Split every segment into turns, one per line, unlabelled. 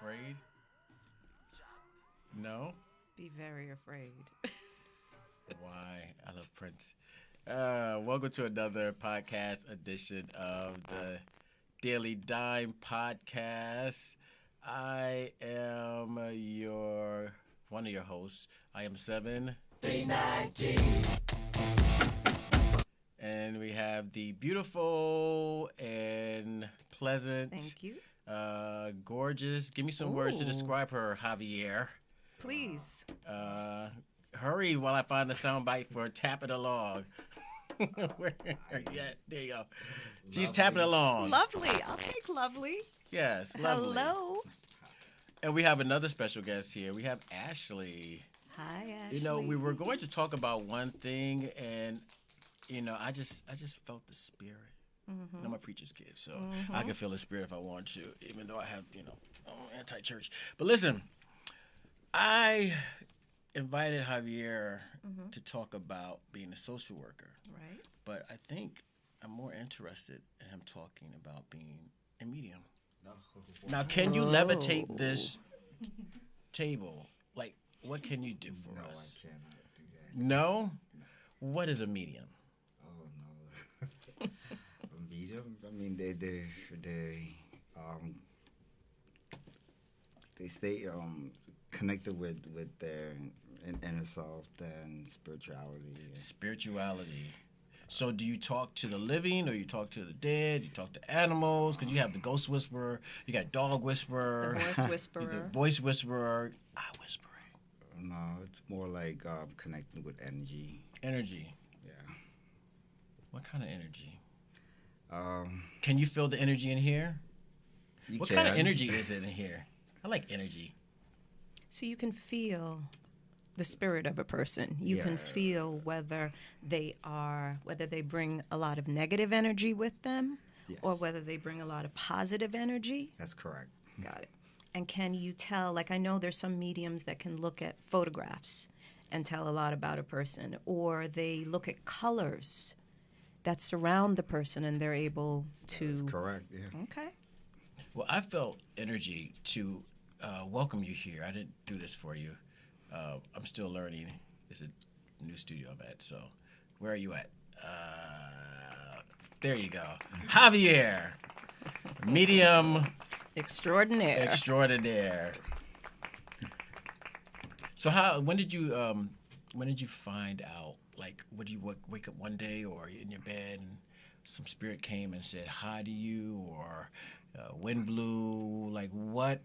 afraid? No?
Be very afraid.
Why? I love Prince. Welcome to another podcast edition of the Daily Dime Podcast. I am one of your hosts. I am Seven. And we have the beautiful and pleasant,
Thank you.
Gorgeous. Give me some words to
Ooh.
describe her, Javier.
Please.
Hurry while I find the soundbite for tapping along. Where are you at? There you go. She's tapping along.
Lovely. I'll take lovely.
Yes, lovely.
Hello.
And we have another special guest here. We have Ashley.
Hi, Ashley.
You know, we were going to talk about one thing, and I just felt the spirit.
Mm-hmm.
I'm a preacher's kid, so I can feel the spirit if I want to, even though I have, anti-church. But listen, I invited Javier to talk about being a social worker.
Right.
But I think I'm more interested in him talking about being a medium. Now, can you levitate this table? Like, what can you do for us?
I cannot do that.
No? What is a medium?
Oh no. A medium? I mean, they stay connected with their inner self and spirituality.
Spirituality. So do you talk to the living or you talk to the dead? You talk to animals? Because you have the ghost whisperer, you got dog whisperer,
The voice whisperer.
the voice whisperer, eye whispering.
No, it's more like connecting with energy.
Energy.
Yeah.
What kind of energy?
Um,
Can you feel the energy in here?
you
What
can.
kind of energy is it in here? I like energy.
So you can feel the spirit of a person. You can
Yeah.
feel whether they bring a lot of negative energy with them
Yes.
or whether they bring a lot of positive energy.
That's correct.
Got it. And can you tell, like I know there's some mediums that can look at photographs and tell a lot about a person, or they look at colors that surround the person and they're able
That's
to.
correct. Yeah.
Okay.
Well, I felt energy to welcome you here. I didn't do this for you. I'm still learning. It's a new studio I'm at. So, where are you at? There you go. Javier, medium
Extraordinaire.
extraordinaire. So, when did you find out? Like, would you wake up one day, or you're in your bed and some spirit came and said hi to you, or wind blew? Like, what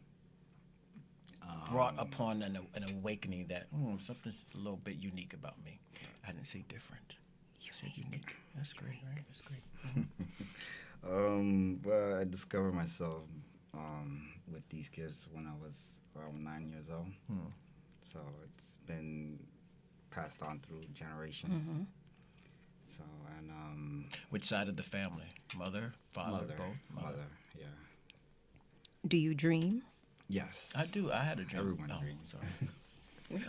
brought upon an awakening that something's a little bit unique about me? I didn't say different. I said unique. That's great, right? That's great.
Well, I discovered myself with these gifts when I was around 9 years old. So it's been passed on through generations. So and
Which side of the family? Mother, father, both?
mother, yeah.
Do you dream?
Yes.
I do. I had a dream.
Everyone
Oh,
dreams.
sorry.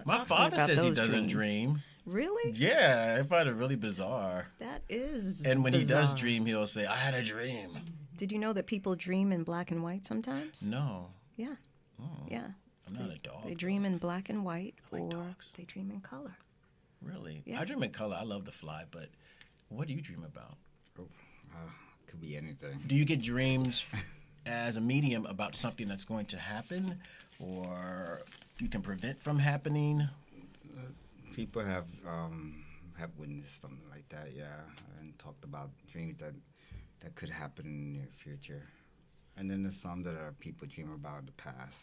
My
talking
father
about
says he
those
doesn't
dreams.
dream.
Really?
Yeah, I find it really bizarre.
That is.
And when he does
bizarre.
dream, he'll say, I had a dream.
Did you know that people dream in black and white sometimes?
No.
Yeah.
Oh,
Yeah.
I'm not a dog.
They dream in black and white,
I like
or
dogs.
they dream in color.
Really?
Yeah.
I dream in color. I love to fly, but what do you dream about?
Could be anything.
Do you get dreams as a medium about something that's going to happen, or you can prevent from happening?
People have witnessed something like that, yeah, and talked about dreams that could happen in the near future. And then there's some that are people dream about the past.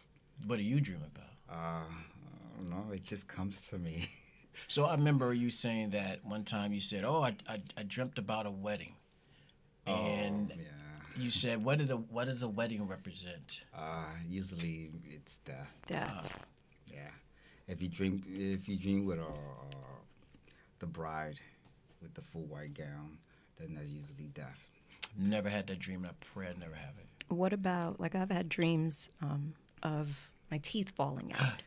What do you dream about?
I don't know, it just comes to me.
So I remember you saying that one time you said, "Oh, I dreamt about a wedding," and
yeah.
you said, "What does a wedding represent?"
Usually it's death.
Death.
Yeah. If you dream with the bride with the full white gown, then that's usually death.
Never had that dream, and I pray I never have it.
What about, like, I've had dreams of my teeth falling out,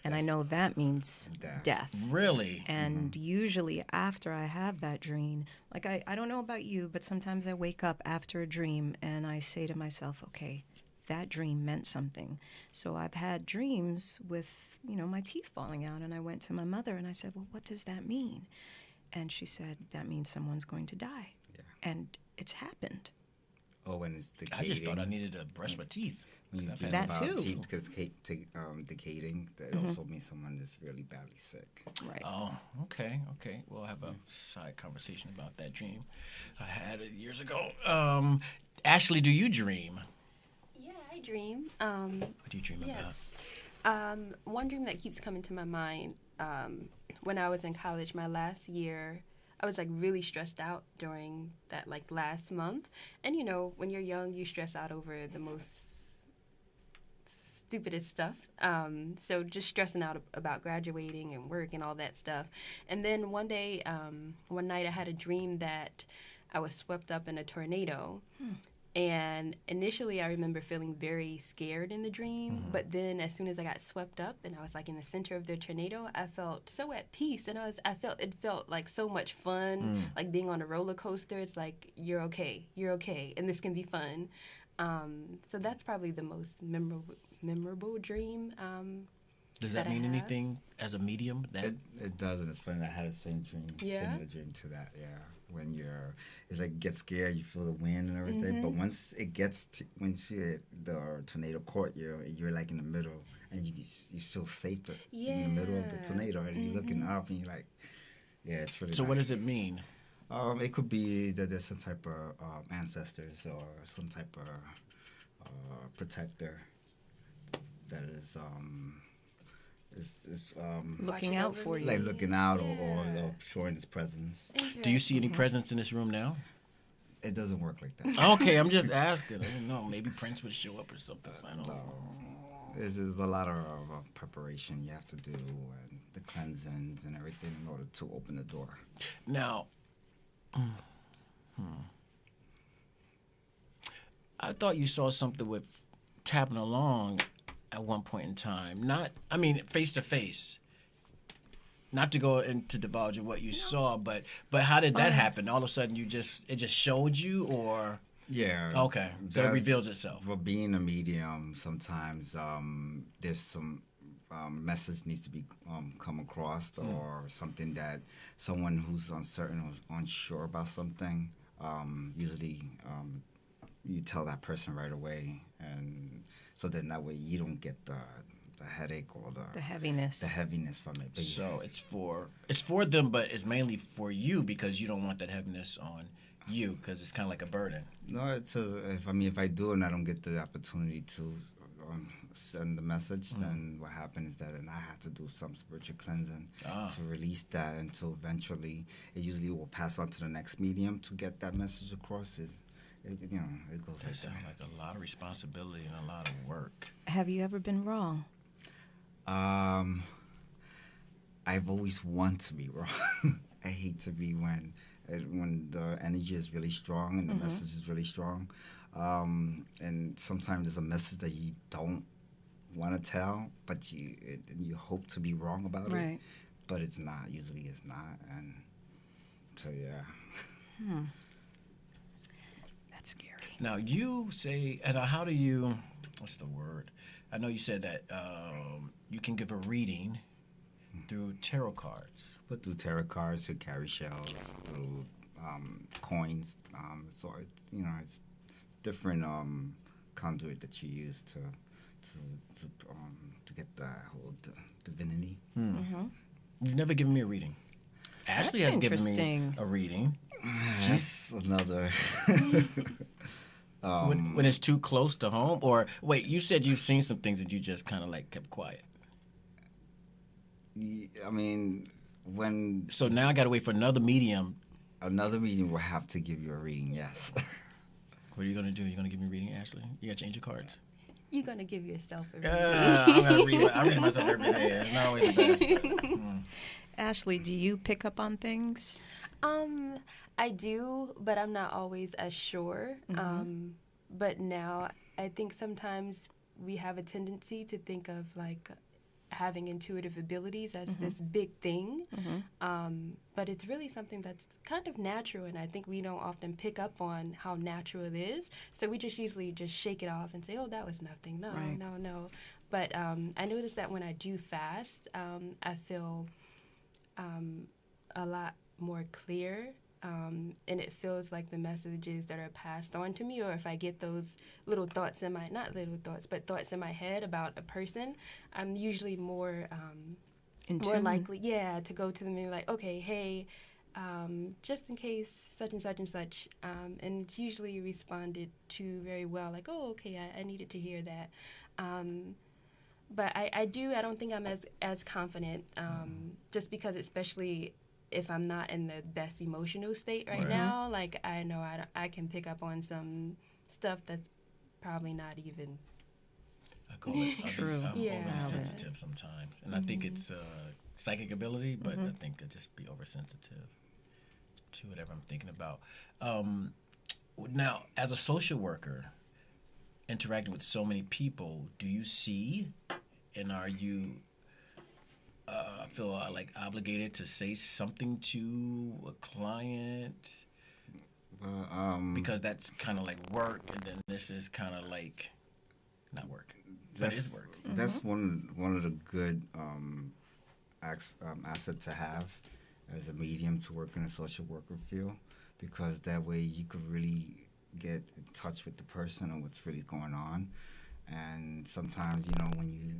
and I know that means
Death.
death.
Really?
And usually after I have that dream, like I don't know about you, but sometimes I wake up after a dream and I say to myself, okay, that dream meant something. So I've had dreams with, my teeth falling out, and I went to my mother and I said, well, what does that mean? And she said, that means someone's going to die.
Yeah.
And it's happened.
Or when it's decaying.
I just thought I needed to brush my teeth.
When you
'Cause I've
dream
had
that
about
too.
teeth decaying, that also means someone is really badly sick.
Right.
Oh, okay. We'll have a side conversation about that dream. I had it years ago. Ashley, do you dream?
Yeah, I dream.
What do you dream about?
Yes. One dream that keeps coming to my mind, when I was in college, my last year, I was really stressed out during that last month. And when you're young, you stress out over the most stupidest stuff. So just stressing out about graduating and work and all that stuff. And then one night I had a dream that I was swept up in a tornado. And initially, I remember feeling very scared in the dream. But then, as soon as I got swept up and I was in the center of the tornado, I felt so at peace, and it felt like so much fun, like being on a roller coaster. It's like you're okay, and this can be fun. So that's probably the most memorable dream.
Does that mean anything as a medium?
It does, and it's funny. I had the same dream, similar dream to that. Yeah, when it's like get scared, you feel the wind and everything. But once the tornado caught you, you're in the middle, and you feel safer in the middle of the tornado, and you're looking up, and you're like, yeah, it's really.
So what does it mean?
It could be that there's some type of ancestors or some type of protector that is
Looking out for you.
like looking out or showing his presence.
Do you see any presence in this room now?
It doesn't work like that.
Okay, I'm just asking. I don't know. Maybe Prince would show up or something. I don't know.
There's a lot of preparation you have to do, and the cleansings and everything in order to open the door.
Now, I thought you saw something with tapping along at one point in time. Face to face. Not to go into divulging what you saw, but how did that happen? All of a sudden, it just showed you, or
yeah.
Okay, so it reveals itself.
For being a medium, sometimes there's some message needs to be come across, or something that someone who's uncertain or unsure about something. Usually, you tell that person right away, and so then that way you don't get the headache or the
heaviness
from it. But
So it's for them, but it's mainly for you because you don't want that heaviness on you because it's kind of like a burden.
No, if I do and I don't get the opportunity to send the message, then what happens is that and I have to do some spiritual cleansing to release that until eventually it usually will pass on to the next medium to get that message across. It goes
That
like
sounds
that.
like a lot of responsibility and a lot of work.
Have you ever been wrong?
I've always wanted to be wrong. I hate to be when the energy is really strong and the message is really strong. And sometimes there's a message that you don't want to tell, but you hope to be wrong about it. But it's not. Usually it's not. And so, yeah.
That's scary.
Now you say, and how do you? What's the word? I know you said that you can give a reading through tarot cards.
But through tarot cards, through carry shells, through coins. So it's different conduit that you use to get the whole divinity.
You've never given me a reading. Ashley
That's
has given me
interesting.
a reading.
That's another.
When it's too close to home, or wait, you said you've seen some things that you just kind of kept quiet.
I mean, when
So now I got to wait for another medium.
another medium will have to give you a reading, yes.
What are you gonna do? You gonna give me a reading, Ashley? You gotta change your cards.
You're going to give yourself a reading.
I'm gonna read. I read myself every day. It's not always the best.
Ashley, do you pick up on things?
I do, but I'm not always as sure. But now I think sometimes we have a tendency to think of having intuitive abilities as this big thing. But it's really something that's kind of natural, and I think we don't often pick up on how natural it is. So we just usually just shake it off and say, oh, that was nothing. No,
Right.
no. But I notice that when I do fast, I feel a lot more clear. And it feels like the messages that are passed on to me, or if I get those little thoughts in my, not little thoughts, but thoughts in my head about a person, I'm usually more likely, to go to them and be like, okay, hey, just in case such and such and such. And it's usually responded to very well, like, oh, okay, I needed to hear that. But I don't think I'm as confident, just because especially if I'm not in the best emotional state right now, like I know I can pick up on some stuff that's probably not even.
I call it
True.
I'm
Yeah.
overly sensitive sometimes, and I think it's psychic ability, but I think I just be oversensitive to whatever I'm thinking about. Now, as a social worker, interacting with so many people, do you see, and are you feel like obligated to say something to a client? Because that's kind of like work, and then this is kind of like not work, but it is work.
That's one of the good assets to have as a medium to work in a social worker field, because that way you could really get in touch with the person and what's really going on. And sometimes, when you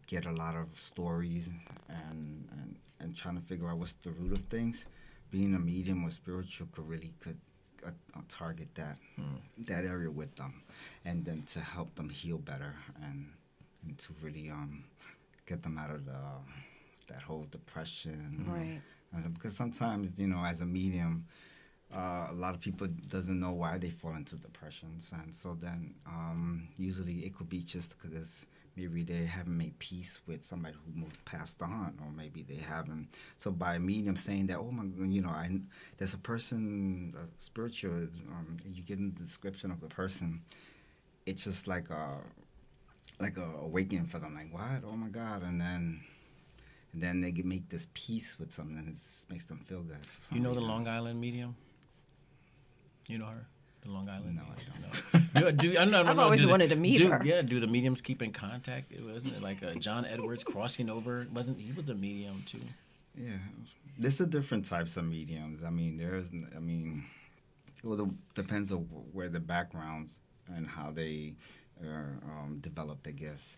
get a lot of stories and trying to figure out what's the root of things, being a medium or spiritual could target that area with them, and then to help them heal better and to really get them out of that whole depression.
Right.
Because sometimes, as a medium, a lot of people doesn't know why they fall into depressions, and so then usually it could be just because maybe they haven't made peace with somebody who moved past on, or maybe they haven't. So by a medium saying that, oh my, there's a person, spiritual, you give them the description of the person, it's just like a awakening for them, like what? Oh my God, and then they can make this peace with something, and it just makes them feel good.
You know the Long Island medium? You know her? The Long Island?
No, I
don't.
I've always wanted to meet her.
Yeah, do the mediums keep in contact? Wasn't it like John Edwards crossing over? He was a medium too?
Yeah, there's the different types of mediums. I mean, depends on where the backgrounds and how they develop their gifts.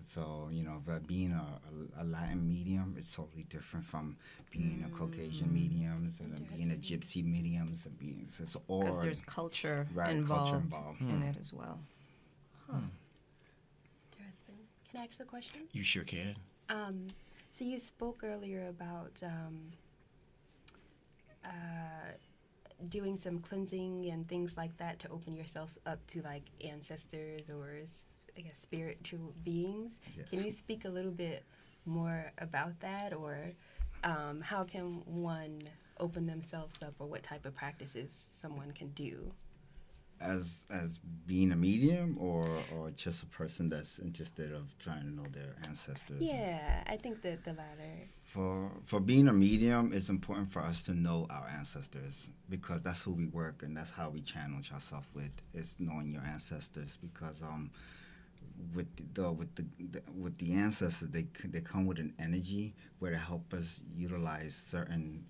So, but being a Latin medium is totally different from being a Caucasian medium, and then being a gypsy medium, and being
because there's culture involved in it as well.
Interesting. Can I ask a question?
You sure can.
So you spoke earlier about doing some cleansing and things like that to open yourselves up to like ancestors or I guess spiritual beings.
Yes.
Can you speak a little bit more about that, or how can one open themselves up, or what type of practices someone can do?
As being a medium, or just a person that's interested of trying to know their ancestors?
Yeah, I think that the latter.
For being a medium, it's important for us to know our ancestors, because that's who we work and that's how we challenge ourselves with, is knowing your ancestors. Because with the ancestors, they come with an energy where they help us utilize certain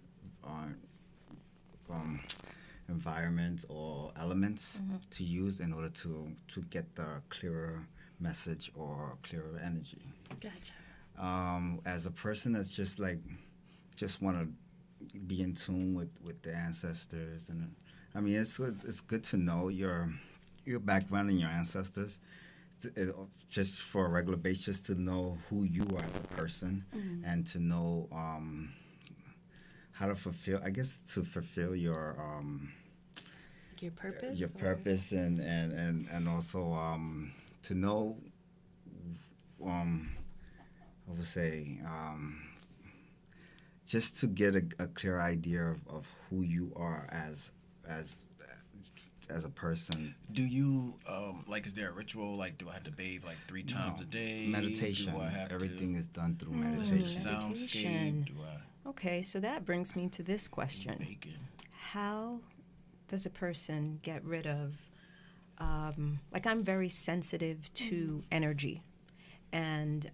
environments or elements to use in order to get the clearer message or clearer energy.
Gotcha.
As a person that's just want to be in tune with the ancestors, and I mean it's good to know your background and your ancestors. Just for a regular basis, to know who you are as a person, and to know how to fulfill your
purpose.
Your purpose, and also to know, I would say, just to get a clear idea of who you are as as a person.
Do you like? Is there a ritual? Like, do I have to bathe like 3 times a day?
Meditation.
Do I have
Everything is done through
listen to
meditation.
soundscape? Do I
Okay, so that brings me to this question.
bacon?
How does a person get rid of, like, I'm very sensitive to energy. And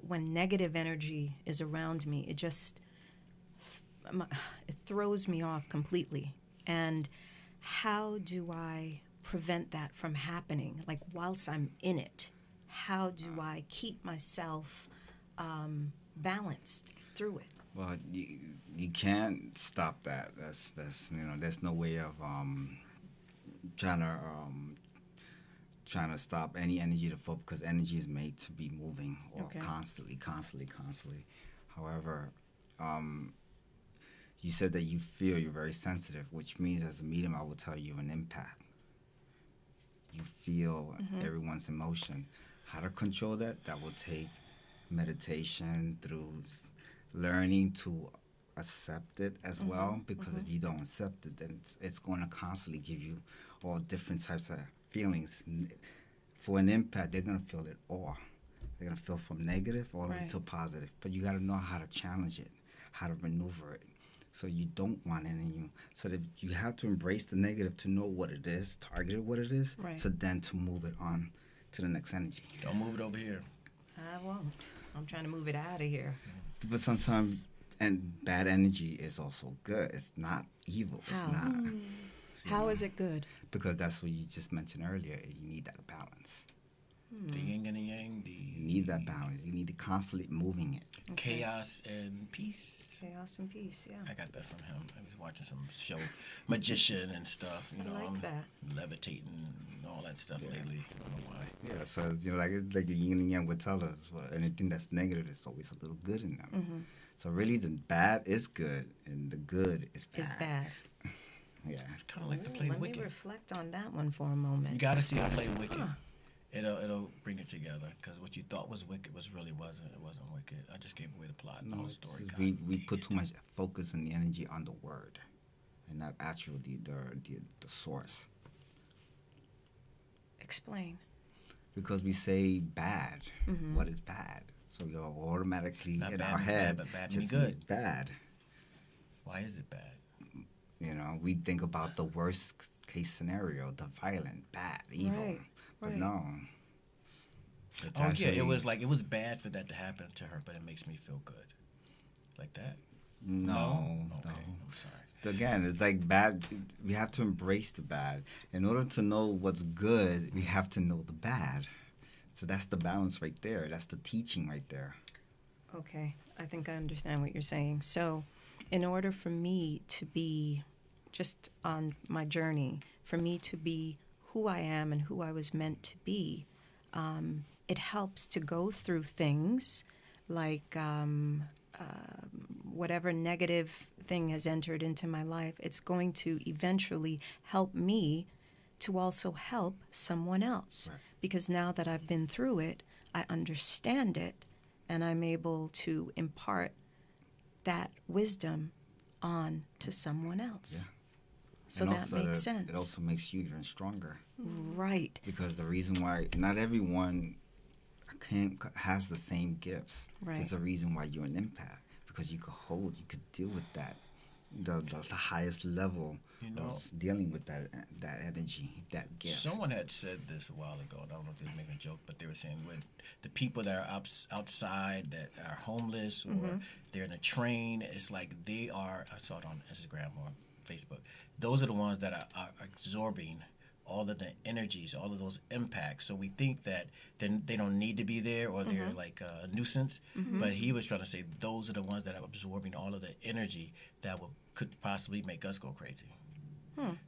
when negative energy is around me, it just, it throws me off completely. And how do I prevent that from happening? Like, whilst I'm in it, how do I keep myself balanced through it?
Well, you can't stop that. That's there's no way of trying to stop any energy to flow, because energy is made to be moving or constantly. However, you said that you feel you're very sensitive, which means as a medium, I will tell you an empath. You feel everyone's emotion. How to control that? That will take meditation, through learning to accept it as well, because if you don't accept it, then it's going to constantly give you all different types of feelings. For an empath, they're going to feel it all. They're going to feel from negative all the way to positive. But you got to know how to challenge it, how to maneuver it. So you don't want it in you. So that you have to embrace the negative to know what it is, target what it is, so then to move it on to the next energy.
Don't move it over here.
I won't. I'm trying to move it out of here.
But sometimes, and bad energy is also good. It's not evil. It's
How?
not.
How is it good?
Because that's what you just mentioned earlier. You need that balance.
The yin and the yang.
You need that balance. You need to constantly moving it.
Chaos and peace.
Chaos and peace, yeah.
I got that from him. I was watching some show, Magician and stuff. You know,
I like
I'm
that.
levitating and all that stuff lately. I don't know why.
Yeah, so it's like the yin and yang would tell us. Well, anything that's negative, there's always a little good in them. So really, the bad is good, and the good is bad.
Is bad.
Yeah.
It's kind of like to play
Let
Wicked.
me reflect on that one for a moment.
You got to see him play Wicked. It'll bring it together, because what you thought was wicked really wasn't. It wasn't wicked. I just gave away the plot. The whole story.
We put too much focus and the energy on the word, and not actually the source.
Explain.
Because we say bad. What is bad? So we go automatically
Not
in
bad
our
means
head
bad, but bad
just
means
means
good.
bad.
Why is it bad?
We think about the worst case scenario, the violent, bad, evil. But no. It's
It was like, it was bad for that to happen to her, but it makes me feel good. Like that?
No.
Okay, I'm sorry.
Again, it's like bad. We have to embrace the bad. In order to know what's good, we have to know the bad. So that's the balance right there. That's the teaching right there.
Okay, I think I understand what you're saying. So, in order for me to be, just on my journey, for me to be who I am and who I was meant to be, it helps to go through things like whatever negative thing has entered into my life. It's going to eventually help me to also help someone else.
Right.
Because now that I've been through it, I understand it, and I'm able to impart that wisdom on to someone else.
Yeah.
So
And
that
also
makes sense.
It also makes you even stronger.
Right.
Because the reason why not everyone has the same gifts.
Right.
There's a reason why you're an empath. Because you could deal with that, the highest level of dealing with that energy, that gift.
Someone had said this a while ago, and I don't know if they were making a joke, but they were saying when the people that are outside that are homeless or they're in a train, it's like they are, I saw it on Instagram or Facebook, those are the ones that are absorbing all of the energies, all of those impacts. So we think that they don't need to be there or they're like a nuisance. But he was trying to say those are the ones that are absorbing all of the energy that could possibly make us go crazy.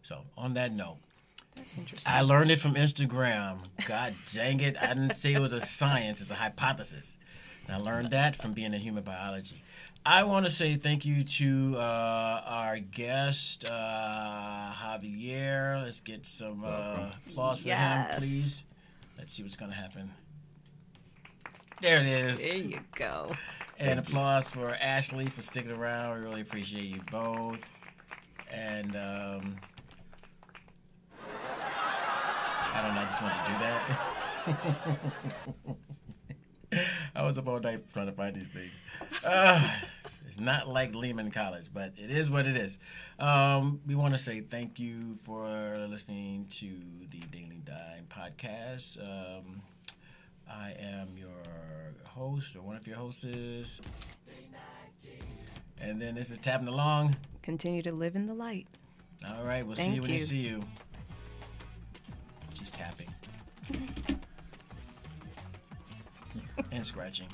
So on that note,
That's interesting.
I learned it from Instagram. God dang it. I didn't say it was a science. It's a hypothesis. And I learned that from being in human biology. I want to say thank you to our guest, Javier. Let's get some applause for him, please. Let's see what's going to happen. There it is.
There you go.
And applause for Ashley for sticking around. We really appreciate you both. And I don't know. I just wanted to do that. I was up all night trying to find these things. It's not like Lehman College, but it is what it is. We want to say thank you for listening to the Daily Dime podcast. I am your host, or one of your hosts. And then this is Tapping Along.
Continue to live in the light.
All right, we'll see
Thank
you when we
you.
see you. Just tapping. And scratching.